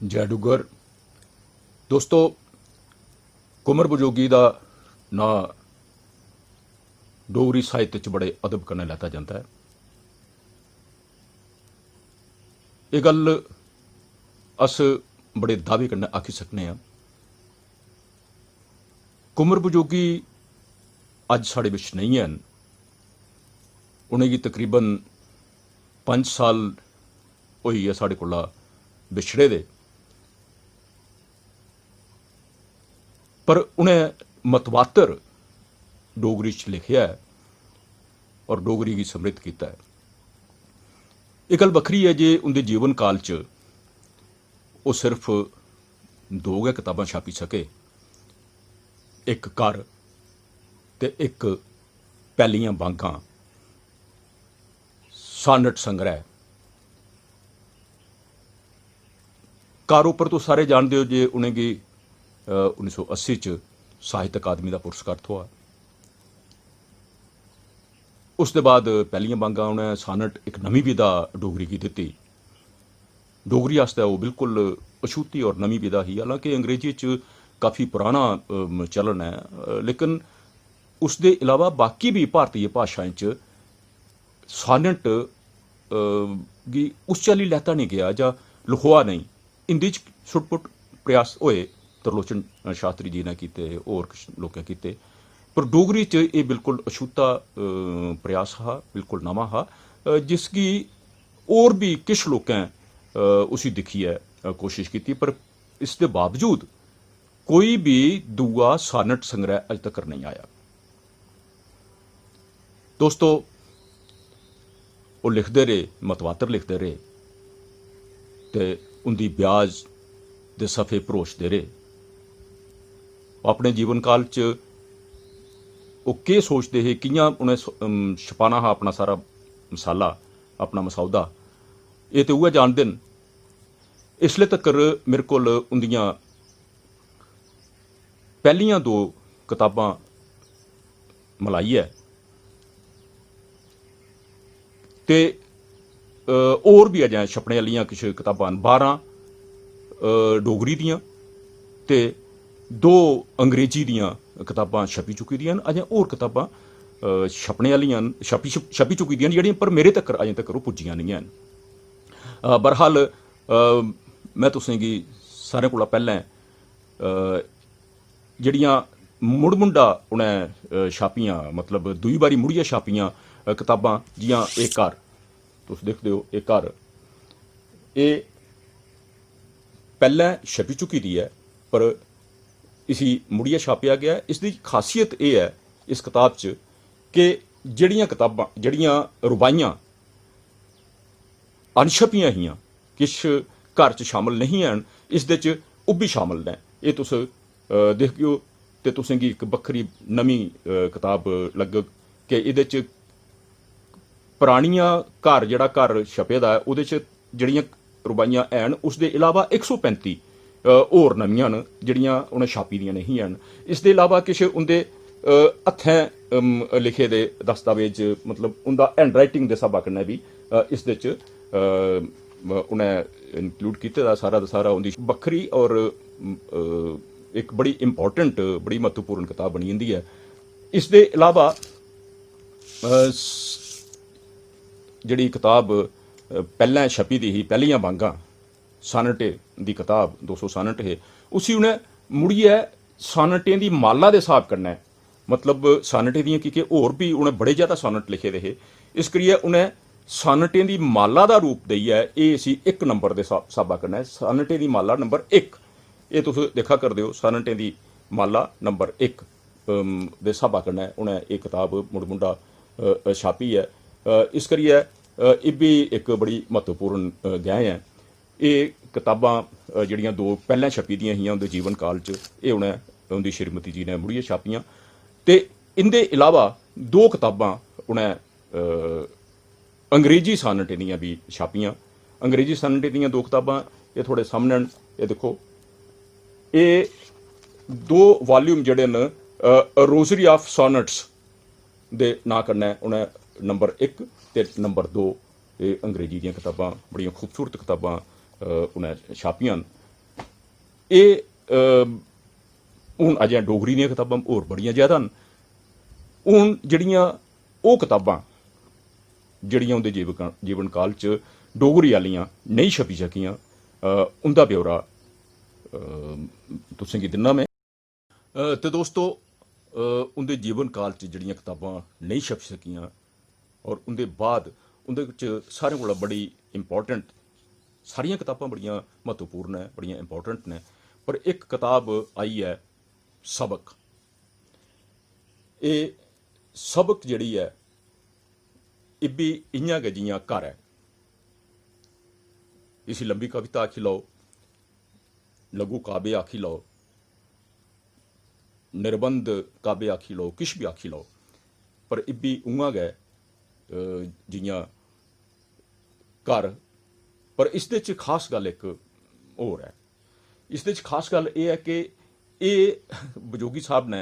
जय डुगर दोस्तों, कुंवर बजोगी का ना डोगरी साहित्य च बड़े अदब कन्नै लैता जाता है। ये गल अस बड़े दावे कन्नै आखी सकने हाँ। कुंवर बजोगी अज साढ़े बिच नहीं हैन। उनेंगी तकरीबन 5 साल होई है साढ़े कोला बिछड़े दे, पर उन्हें मतवातर डोगरी च लिखिया है और डोगरी की समृद्ध किया है। एक गल बखरी है जे उनके जीवन काल च वो सिर्फ 2 गै किताबां छापी सके, एक घर ते एक पैलियां बांगां सानट संग्रह। घर उपर तो सारे जानते हो जे उनेंगी 1980 च साहित्य अकादमी का पुरस्कार थोआ। उसके बाद पैलियां बांगां उन्हें सानट एक नवी विधा डोगरी की दी। डोगरी आस्ते वो बिल्कुल अछूती और नवी विधा ही, हालांकि अंग्रेजी च काफ़ी पुराना चलन है, लेकिन उसके अलावा बाकी भी भारतीय भाषाएं च सानट गी उस चाली लैता नहीं गया जां लिखोआ नहीं। हिंदी च छुटपुट प्रयास होए, त्रिलोचन शास्त्री जी ने किते, होर कुछ लोकें किते, पर डोगरी च ये बिल्कुल अछूता प्रयास हा, बिल्कुल नवा हा, जिसकी और भी किश लोकें उसी दिखिए कोशिश की, पर इसके बावजूद कोई भी दूआ सानट संग्रह अज तक नहीं आया। दोस्तों, वो लिखते रहे, मतवातर लिखते रहे, ते उनकी ब्याज दे सफ़े भरोचते रहे। अपने जीवन काल च वो केह् सोचते हे, कियां उन्हें छपाना हा अपना सारा मसाला, अपना मसौदा, ये तो उऐ जानते न। इसले तक्कर मेरे कोल उंदियां पहलियां 2 किताबां मलाइयै ते और भी अजें छपने आह्लियां किश किताबां 12 डोगरी दियां ते 2 अंग्रेजी दियां किताबां छपी चुकी दियां, अजें होर किताबां छपने आह्लियां छपी चुकी दियां जेहड़ियां, पर मेरे तक्कर अजें तक्कर ओह् पुज्जियां नहीं हैन। बहरहाल मैं तुसेंगी सारें कोला पैह्लें जेहड़ियां मुड़-मुंडा उ'नें छापियां, मतलब दूई बारी मुड़ियै छापियां किताबां, जियां एक घर तुस दिखदे हो, एक घर ये पैह्लें छपी चुकी दी है, पर इसी मुड़ियै छापिया गया। इसकी खासियत यह है इस किताब च कि जड़ियां किताबां, जड़ियां रुबाइयां अनछपियां हियां, किश घर च शामिल नहीं हैन, इसदे च ओह् भी शामिल ने। ये तुस दिखगेओ ते तुसेंगी एक बक्खरी नवी किताब लग्गग कि इहदे च पुरानियां घर, जेहड़ा घर छपे दा है उहदे च जड़ियां रुबाइयां हैन, उसके अलावा 135 होर नवियां न जड़ियां उन्हें छापी दियां नहीं हैन। इसके अलावा किश उनके हत्थें लिखे दे दस्तावेज, मतलब उनका हैंड राइटिंग के स्हाबा कन्नै भी इसदे च उन्हें इंक्लूड किते दा सारा दा सारा। उनकी बक्खरी और एक बड़ी इंपॉर्टेंट, बड़ी महत्वपूर्ण किताब बनी जंदी है। इसके अलावा जिहड़ी किताब पहलें छपी दी ही, पैलियां बांगां सानटे दी किताब, 200 सानट है, उसी उन्हें मुड़ियै सानटें दी माला दे स्हाब कन्नै, मतलब सानटें दियां कि होर भी उन्हें बड़े ज़्यादा सानट लिखे दे हे, इस करियै उन्हें सानटें दी माला दा रूप देइयै एह् इसी 1 नंबर दे स्हाबा कन्नै सानटें दी माला नंबर 1, ये तुस दिक्खा करदे हो, सानटें दी माला नंबर 1 दे स्हाबा कन्नै उन्हें एक किताब मुड़-मुंडा छापी है। इस करियै एह् भी एक बड़ी महत्वपूर्ण गैं है। ये किताबां जड़ियां 2 पैह्लें छपी दियां हियां उनके जीवन काल च, ये उन्हें उनकी श्रीमती जी ने मुड़ियै छापियां, ते इंदे अलावा 2 किताबां उन्हें अंग्रेजी सानटें दियां भी छापियां। अंग्रेजी सानटें दियां 2 किताबां ये थोड़े सामने न, ये दिक्खो, ये 2 वॉल्यूम जड़े न रोजरी ऑफ सॉनट्स दे नां कन्नै उन्हें नंबर 1 ते नंबर 2 ये अंग्रेजी दियां किताबां, बड़ियां खूबसूरत किताबां उन्हें छापियां न। ਇਹ ਹੁਣ अजें डोगरी ਦੀਆਂ किताबां होर बड़ियां ज़्यादा न। ਹੁਣ ਜਿਹੜੀਆਂ ਉਹ ਕਿਤਾਬਾਂ ਜਿਹੜੀਆਂ ਉਹਦੇ ਜੀਵਨ ਕਾਲ 'ਚ डोगरी आह्लियां नहीं छपी सकियां, उंदा ब्यौरा तुसें गी दिन्ना मैं। तो दोस्तों, उंदे जीवन काल च ਜਿਹੜੀਆਂ किताबां नहीं छप सकियां और उंदे बाद उंदे च सारें कोला बड़ी इंपॉर्टेंट, सारियां किताबां बड़ियां महत्वपूर्ण है, बड़ियां इंपॉर्टेंट ने, पर एक किताब आई है सबक। ये सबक जिहड़ी है ਇਹ भी इयां गै जियां घर है। इसी लंबी कविता आखी लो, लघु काव्य आखी लो, निर्बंध काव्य आखी लो, किश भी आखी लो, पर इह भी उआं गै जियां घर। पर इसदे च खास गल एक होर है। इसदे च खास गल यह है कि ये बजोगी साहब ने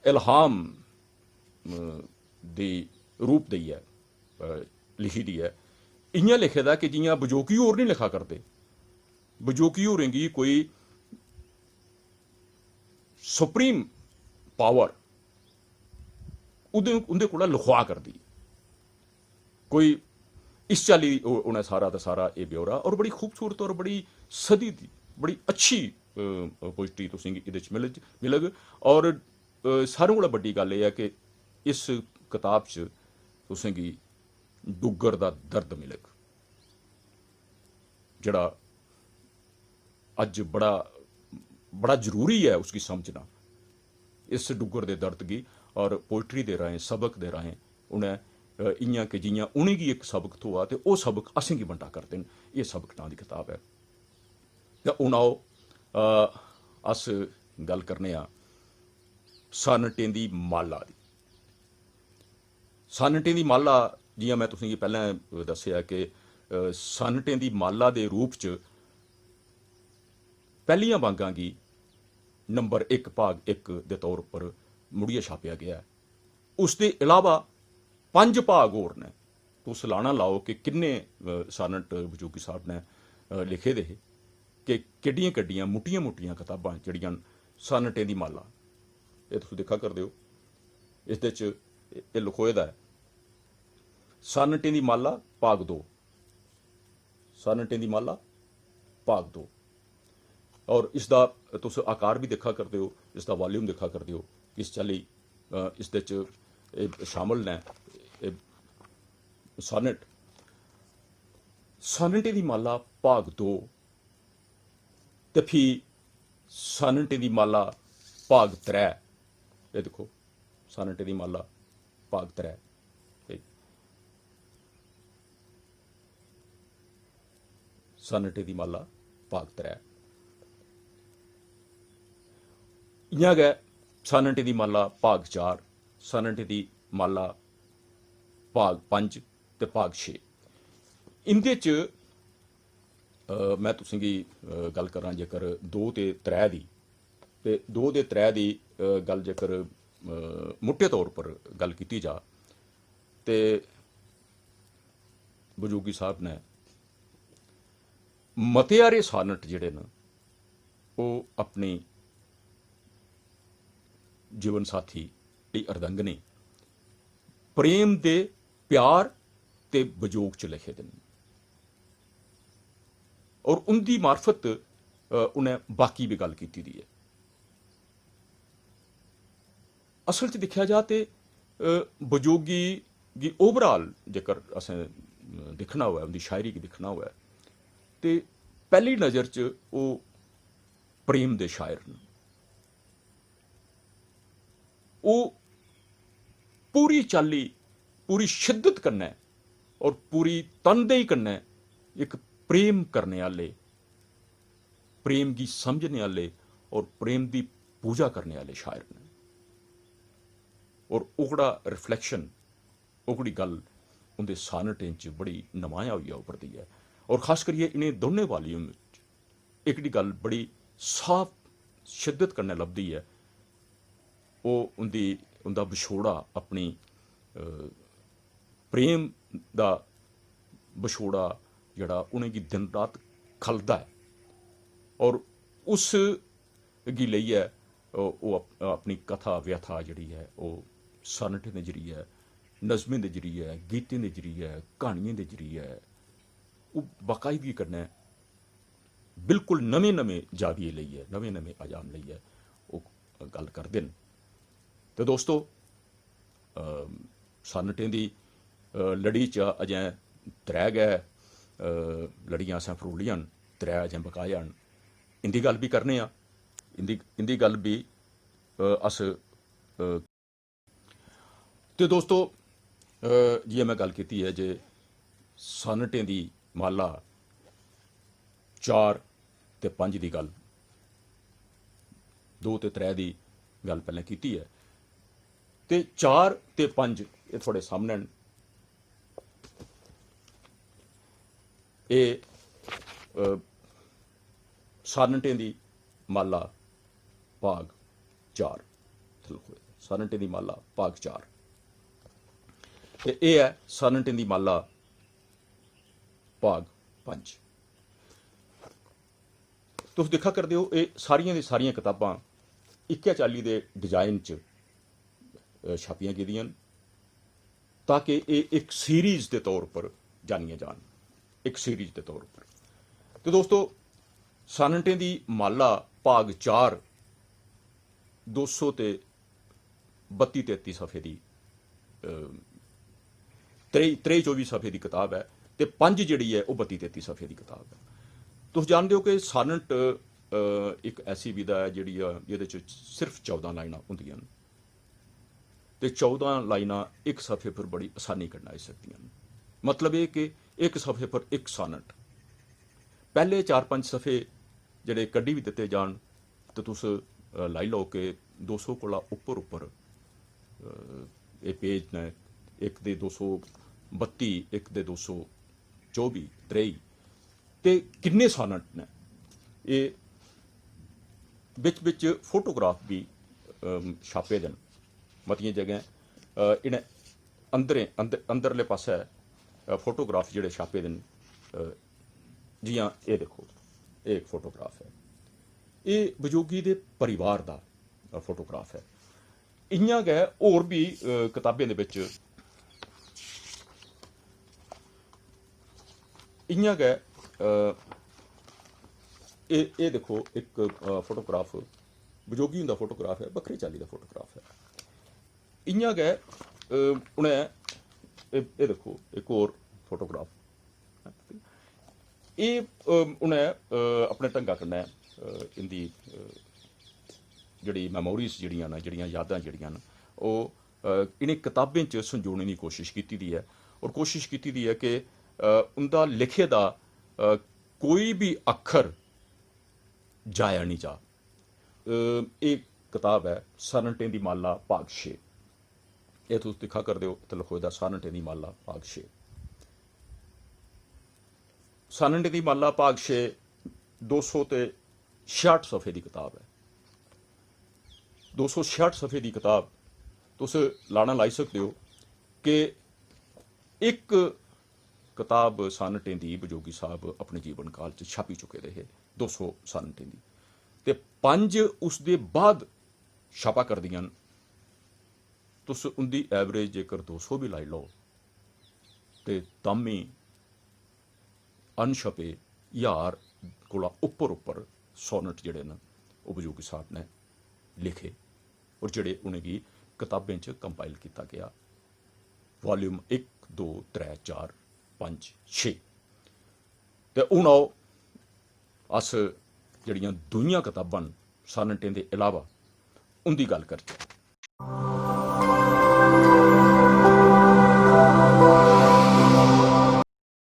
इल्हाम दी रूप दी है, लिखी दी है। इयां लिखे दा कि जियां बजोगी होर नहीं लिखा करते। बजोगी होरें गी कोई सुप्रीम पावर उंदे कोला लखवा करदी, कोई इस चाली उन्हें सारा दा सारा ये ब्यौरा, और बड़ी खूबसूरत और बड़ी सदी दी बड़ी अच्छी पोइट्री तुसें गी इहदे च मिलग। और सारें कोला बड्डी गल एह् है कि इस किताब च तुसें गी डुग्गर दा दर्द मिलग, जिहड़ा अज बड़ा बड़ा जरूरी है उसकी समझना, इस डुग्गर दे दर्द गी। और पोइट्री दे राहें, सबक दे राहें उन्हें इयां कि जियां उनेंगी एक सबक थ्होआ ते ओह सबक असें गी बंडा करदे न। ये सबक नां दी किताब है। ते हुण आओ अस गल करने आं सानटें दी माला दी। सानटें दी माला, जियां मैं तुसें गी पैह्लें दस्सेआ कि सानटें दी माला दे रूप च पैह्लियां बांगां गी नंबर 1 भाग 1 दे तौर पर मुड़ियै छापेआ गया है। उसदे इलावा 5 भाग होर ने। तुस लाना लाओ कि किन्ने सानट बजोगी साहब ने लिखे दे हे, कि केड्डियां केड्डियां मुट्टियां मुट्टियां कताबां जेह्ड़ियां न सानटें दी माला। ये तुस दिक्खा करदे हो, इसदे च एह् लखोए दा है सानटें दी माला भाग 2, सानटें दी माला भाग 2। और इसका तुस आकार भी दिक्खा करदे हो, इसका वॉल्यूम दिक्खा करदे हो, किस चाल्ली इसदे च शामिल ने सानट। सानटें दी माला भाग 2 ते फ्ही सानटें दी माला भाग 3। ये दिक्खो, सानटें दी माला भाग 3, सानटें दी माला भाग 3। इयां गै सानटें दी माला भाग 4, सानटें दी माला भाग 5 ते भाग 6। इंदे च मैं तुसें गी गल करां जेकर 2 ते 3 दी, ते 2 ते 3 दी गल जेकर मुट्टे तौर पर गल कीती जा, ते बजोगी साहब ने मते हारे सानट जिहड़े न ओह् अपनी जीवन साथी दी अर्दंगनी प्रेम दे प्यार ते बजोग च लिखे दे न। और उनकी मार्फत उन्हें बाकी भी गल की दी है। असल च दिखा जा तो बजोगी गी ओवरऑल जेकर असें दिखना होऐ, उनकी शायरी गी दिखना होऐ, तो पहली नज़र च वो प्रेम दे शायर न। वो पूरी चाली, पूरी शिद्दत कन्नै और पूरी तनदेही कन्नै एक प्रेम करने आले, प्रेम की समझने आले और प्रेम की पूजा करने आले शायर ने। और ओकड़ा रिफ्लैक्शन, ओकड़ी गल उनके सानटें च बड़ी नमाया होइया उभरदी है। और खास करिए इन्हें दोनों वॉल्यूम एकड़ी गल बड़ी साफ शिद्दत कन्नै लभदी है, वो उनका विछोड़ा, अपनी प्रेम का विछोड़ा जड़ा उन्हेंगी दिन रात खलदा है। और उस गी लेइयै ओह् अपनी कथा व्यथा जिहड़ी है ओह् सनटें दे जरिए नज़में दे जरिए गीतें दे जरिए क्हानियें दे जरिए ओह् बाकायदगी कन्नै बिल्कुल नमें नमें जाविये लेइयै नमें नमें अजाम लेइयै ओह् गल करदे न। ते दोस्तों सनटें दी लड़ी च अजें त्रै गै लड़ियां असें फरोलियां न, त्रै अजें बकाया न। इंदी गल भी करने आं, इंदी गल भी अस ते दोस्तों जि'यां मैं गल कीती है जे सनटें दी माला 4 ते 5 दी गल 2 ते 3 दी गल पैह्लें कीती है ते 4 ते 5 एह् थुआढ़े सामने न। एह् सनटें दी माला भाग 4 सनटें दी माला भाग 4 ते एह् है सनटें दी माला भाग 5। तुस दिक्खा करदे हो एह् सारियां दी सारियां कताबां इक्कै चाल्ली दे डिजाइन च छापियां गेदियां न ताकि एह् एक सीरीज के तौर पर जानियां जान, एक सीरीज के तौर पर। तो दोस्तों सनटें दी माला भाग 4 200 ते 32-33 सफ़े दी 23-24 सफ़े की किताब है ते 5 जिहड़ी है वह 32-33 सफ़े की किताब है। तुस जानते हो कि सनट एक ऐसी विधा है जिहड़ी जिहदे च सिर्फ 14 लाइनां होंदियां न ते 14 लाइनां एक सफ़े पर बड़ी आसानी कन्नै आई सकदियां न। मतलब ये कि एक सफ़े पर एक सनट, पहले 4-5 सफ़े जिहड़े कड्ढी भी दित्ते जान तो तुस लाई लो कि 200 कोला उप्पर ये पेज ने, एक दे 232, एक दे 224, 23 ते किन्ने सनट ने। ये बिच फोटोग्राफ भी छापे दे न मतियां जगह इन्हें अंदरले पासे फोटोग्राफ जिहड़े छापे दे न। जियां ये देखो ये एक फोटोग्राफ है, ये बजोगी दे परिवार दा फोटोग्राफ है। इयां गै होर भी किताबें दे विच इयां गै ये देखो एक फोटोग्राफ बजोगी हुंदा फोटोग्राफ है, बक्खरी चाल्ली दा फोटोग्राफ है। इयां गै उ'नें ये देखो एक होर फोटोग्राफ, ये उ'नें अपने ढंगा कन्नै इंदी जिहड़ी मैमोरीज जिहड़ियां न, जिहड़ियां यादां जिहड़ियां न ओह् इ'नें किताबें च संजोने की कोशिश की दी है और कोशिश की दी है कि उंदा लिखे दा कोई भी अक्खर जाया नहीं जा। एक किताब है सनटें दी माला भाग 6, ये तुस दिक्खा करदे हो ते लखोए दा सनटें दी माला भाग 6। सनटें दी माला भाग 6 266 सफ़े की किताब है। 266 सफ़े की किताब तुस लाना लाई सकते हो कि एक किताब सनटें दी बजोगी साहब अपने जीवन काल च छापी चुके दे हे 200 सनटें दी ते 5 उसदे बाद छापा कर दियां न। तुस उंदी एवरेज जेकर 200 भी लाई लो ते तामी अनछपे 1000 कोला उप्पर सोनट जिहड़े न ओह् बजोगी साहब ने लिखे और जिहड़े उनेंगी किताबें च कंपाइल किया गया। वॉल्यूम 1, 2, 3, 4, 5, 6 ते हुण आओ अस जिहड़ियां दूइयां किताबां न सनटें दे इलावा उंदी गल करचै।